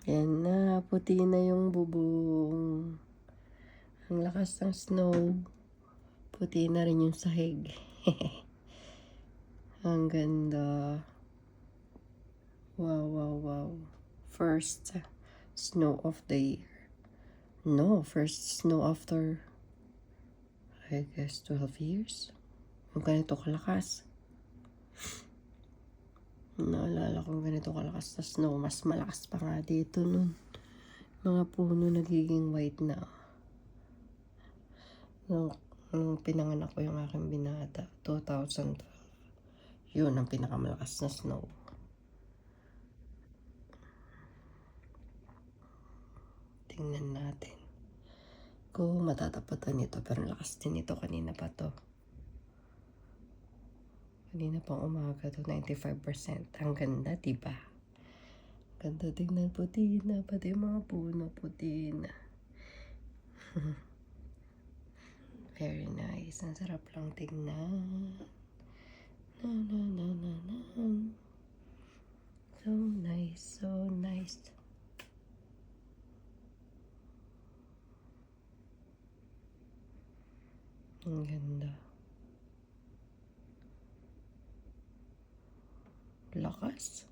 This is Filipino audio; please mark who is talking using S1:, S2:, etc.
S1: Yan na, puti na yung bubong. Ang lakas ng snow. Puti na rin yung sahig. Ang ganda. Wow, wow, wow. First snow of the year. No, first snow after, I guess, 12 years. Yung ganito kalakas. Naalala kong ganito kalakas na snow. Mas malakas pa nga dito nun. Mga puno nagiging white na. Nung pinanganak ko yung aking binata, 2012. Yun ang pinakamalakas na snow. Tingnan natin kung matatapatan nito. Pero lakas din ito. Kanina pa to. Kanina pang umaga to, 95%. Ang ganda, diba? Ganda tingnan, puti na. Pati mga puno, puti na. Very nice. Ang sarap lang tingnan. Na, na, na, na, na. So nice, so nice. Ang ganda. Lakas.